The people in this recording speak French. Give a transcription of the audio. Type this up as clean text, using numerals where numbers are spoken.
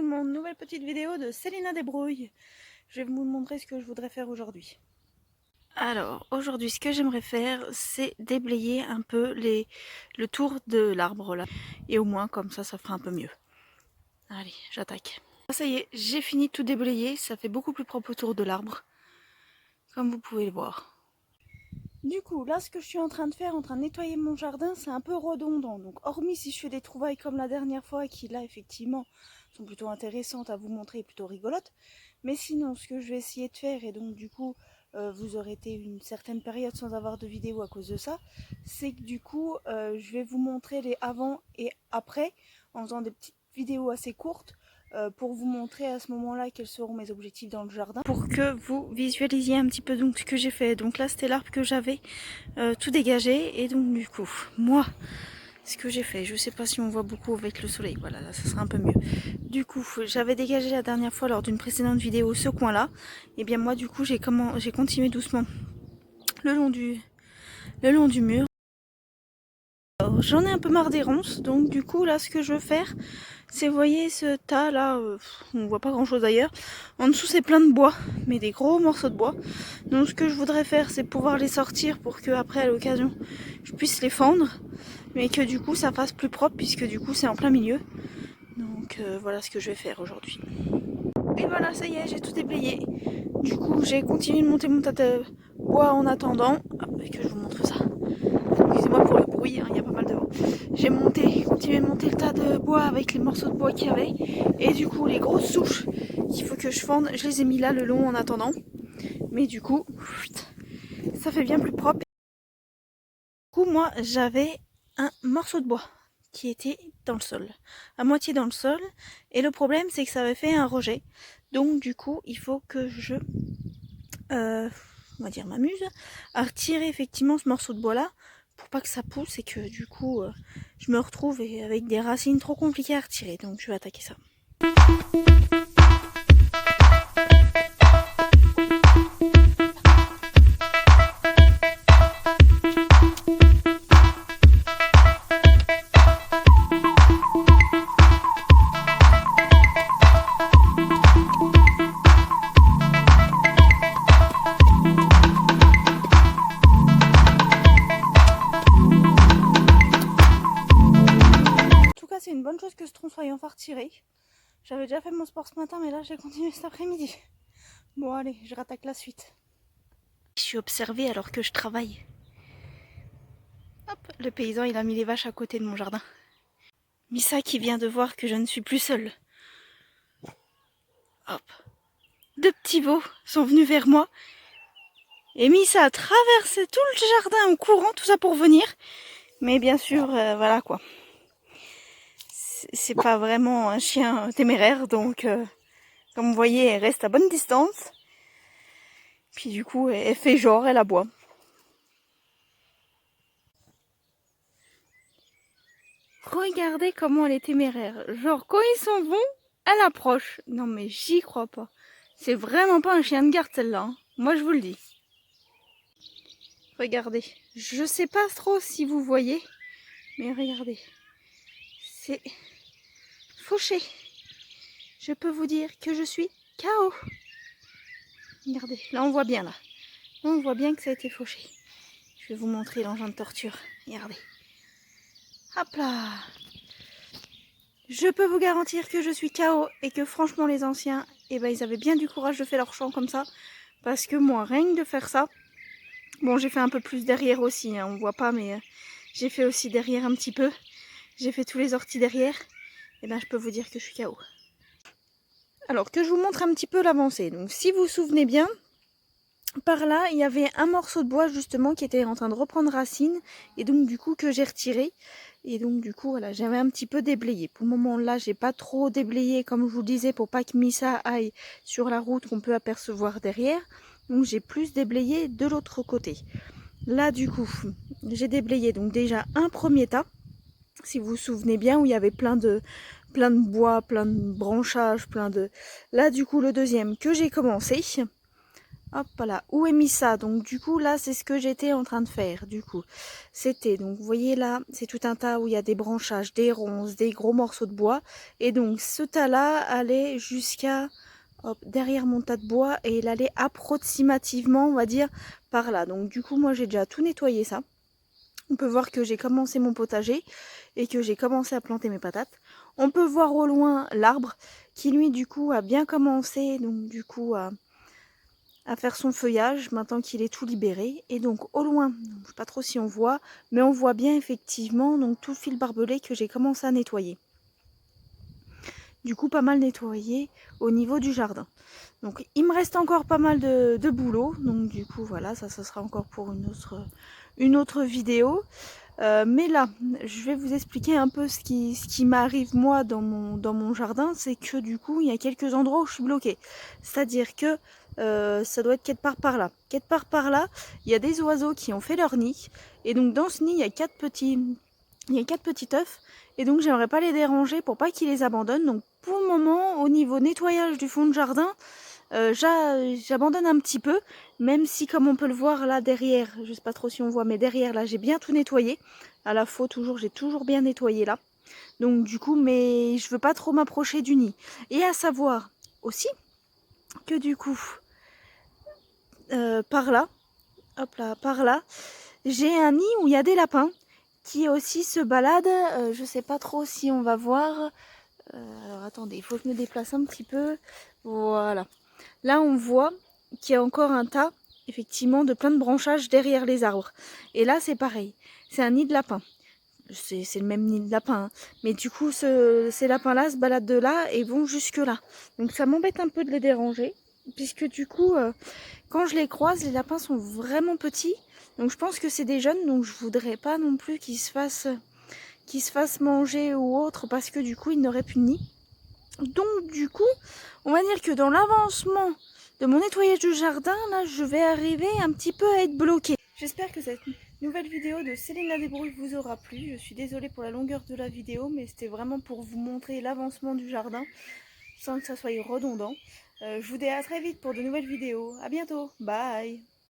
le monde, nouvelle petite vidéo de Célina Débrouille. Je vais vous montrer ce que je voudrais faire aujourd'hui. Alors, aujourd'hui, ce que j'aimerais faire, c'est déblayer un peu le tour de l'arbre là. Et au moins, comme ça fera un peu mieux. Allez, j'attaque. Ça y est, j'ai fini de tout déblayer, ça fait beaucoup plus propre autour de l'arbre. Comme vous pouvez le voir. Du coup, là, ce que je suis en train de faire, en train de nettoyer mon jardin, c'est un peu redondant. Donc, hormis si je fais des trouvailles comme la dernière fois, qui là, effectivement, sont plutôt intéressantes à vous montrer et plutôt rigolotes. Mais sinon, ce que je vais essayer de faire, et donc du coup, vous aurez été une certaine période sans avoir de vidéo à cause de ça, c'est que du coup, je vais vous montrer les avant et après, en faisant des petites vidéos assez courtes, pour vous montrer à ce moment-là quels seront mes objectifs dans le jardin, pour que vous visualisiez un petit peu donc ce que j'ai fait. Donc là, c'était l'arbre que j'avais tout dégagé, et donc du coup, moi, ce que j'ai fait, je sais pas si on voit beaucoup avec le soleil, voilà, là ça sera un peu mieux. Du coup, j'avais dégagé la dernière fois lors d'une précédente vidéo ce coin-là, et bien moi du coup j'ai continué doucement le long du mur. J'en ai un peu marre des ronces, donc du coup là ce que je veux faire, c'est, vous voyez ce tas là, on voit pas grand chose d'ailleurs, en dessous c'est plein de bois, mais des gros morceaux de bois. Donc ce que je voudrais faire, c'est pouvoir les sortir pour que après à l'occasion je puisse les fendre, mais que du coup ça fasse plus propre, puisque du coup c'est en plein milieu. Donc voilà ce que je vais faire aujourd'hui. Et voilà, ça y est, j'ai tout déblayé. Du coup j'ai continué de monter mon tas de bois en attendant. Hop, et que je vous montre ça. Excusez-moi pour le bruit, hein, il y a pas mal de vent. J'ai continué de monter le tas de bois avec les morceaux de bois qu'il y avait. Et du coup, les grosses souches qu'il faut que je fende, je les ai mis là le long en attendant. Mais du coup, ça fait bien plus propre. Du coup, moi, j'avais un morceau de bois qui était dans le sol, à moitié dans le sol. Et le problème, c'est que ça avait fait un rejet. Donc, du coup, il faut que je, on va dire, m'amuse à retirer effectivement ce morceau de bois là, pour pas que ça pousse et que du coup je me retrouve avec des racines trop compliquées à retirer. Donc je vais attaquer ça. C'est une bonne chose que ce tronc soit enfin retiré. J'avais déjà fait mon sport ce matin, mais là j'ai continué cet après-midi. Bon allez, je rattaque la suite. Je suis observée alors que je travaille. Hop, le paysan il a mis les vaches à côté de mon jardin. Missa qui vient de voir que je ne suis plus seule. Hop. Deux petits veaux sont venus vers moi. Et Missa a traversé tout le jardin en courant, tout ça pour venir. Mais bien sûr, voilà quoi. C'est pas vraiment un chien téméraire, donc comme vous voyez, elle reste à bonne distance. Puis du coup, elle fait genre, elle aboie. Regardez comment elle est téméraire. Genre, quand ils s'en vont, elle approche. Non mais j'y crois pas. C'est vraiment pas un chien de garde celle-là, hein. Moi je vous le dis. Regardez. Je sais pas trop si vous voyez, mais regardez. C'est fauché. Je peux vous dire que je suis KO. Regardez, là on voit bien là. Là, on voit bien que ça a été fauché. Je vais vous montrer l'engin de torture. Regardez. Hop là. Je peux vous garantir que je suis KO et que franchement les anciens, eh ben, ils avaient bien du courage de faire leur champ comme ça. Parce que moi, rien que de faire ça, bon j'ai fait un peu plus derrière aussi, hein, on voit pas, mais j'ai fait aussi derrière un petit peu. J'ai fait tous les orties derrière. Et ben je peux vous dire que je suis KO. Alors que je vous montre un petit peu l'avancée. Donc si vous vous souvenez bien, par là il y avait un morceau de bois justement qui était en train de reprendre racine. Et donc du coup que j'ai retiré. Et donc du coup voilà, j'avais un petit peu déblayé. Pour le moment là j'ai pas trop déblayé comme je vous le disais, pour pas que Missa aille sur la route qu'on peut apercevoir derrière. Donc j'ai plus déblayé de l'autre côté. Là du coup j'ai déblayé donc déjà un premier tas, si vous vous souvenez bien, où il y avait plein de bois, plein de branchages, plein de... Là du coup le deuxième que j'ai commencé. Hop là, où est mis ça? Donc du coup là c'est ce que j'étais en train de faire du coup. C'était, donc vous voyez là, c'est tout un tas où il y a des branchages, des ronces, des gros morceaux de bois. Et donc ce tas là allait jusqu'à derrière mon tas de bois et il allait approximativement, on va dire, par là. Donc du coup moi j'ai déjà tout nettoyé ça. On peut voir que j'ai commencé mon potager et que j'ai commencé à planter mes patates. On peut voir au loin l'arbre qui lui du coup a bien commencé, donc du coup à faire son feuillage maintenant qu'il est tout libéré. Et donc au loin, je ne sais pas trop si on voit, mais on voit bien effectivement donc tout le fil barbelé que j'ai commencé à nettoyer. Du coup pas mal nettoyé au niveau du jardin. Donc il me reste encore pas mal de boulot, donc du coup voilà, ça sera encore pour une autre vidéo. Mais là, je vais vous expliquer un peu ce qui m'arrive moi dans mon jardin, c'est que du coup, il y a quelques endroits où je suis bloquée. C'est-à-dire que ça doit être quelque part par là. Quelque part par là, il y a des oiseaux qui ont fait leur nid. Et donc dans ce nid, il y a quatre petits œufs. Et donc j'aimerais pas les déranger pour pas qu'ils les abandonnent. Donc pour le moment, au niveau nettoyage du fond de jardin, j'abandonne un petit peu, même si comme on peut le voir là derrière, je sais pas trop si on voit, mais derrière là j'ai bien tout nettoyé. À la faux toujours, j'ai toujours bien nettoyé là. Donc du coup, mais je veux pas trop m'approcher du nid. Et à savoir aussi que du coup, par là, hop là, par là, j'ai un nid où il y a des lapins qui aussi se baladent. Je sais pas trop si on va voir. Alors attendez, il faut que je me déplace un petit peu. Voilà. Là, on voit qu'il y a encore un tas, effectivement, de plein de branchages derrière les arbres. Et là, c'est pareil. C'est un nid de lapin. C'est le même nid de lapin. Hein. Mais du coup, ces lapins-là se baladent de là et vont jusque là. Donc ça m'embête un peu de les déranger. Puisque du coup, quand je les croise, les lapins sont vraiment petits. Donc je pense que c'est des jeunes. Donc je voudrais pas non plus qu'ils se fassent manger ou autre. Parce que du coup, ils n'auraient plus de nid. Donc du coup, on va dire que dans l'avancement de mon nettoyage du jardin, là, je vais arriver un petit peu à être bloquée. J'espère que cette nouvelle vidéo de Céline la débrouille vous aura plu. Je suis désolée pour la longueur de la vidéo, mais c'était vraiment pour vous montrer l'avancement du jardin, sans que ça soit redondant. Je vous dis à très vite pour de nouvelles vidéos. À bientôt. Bye.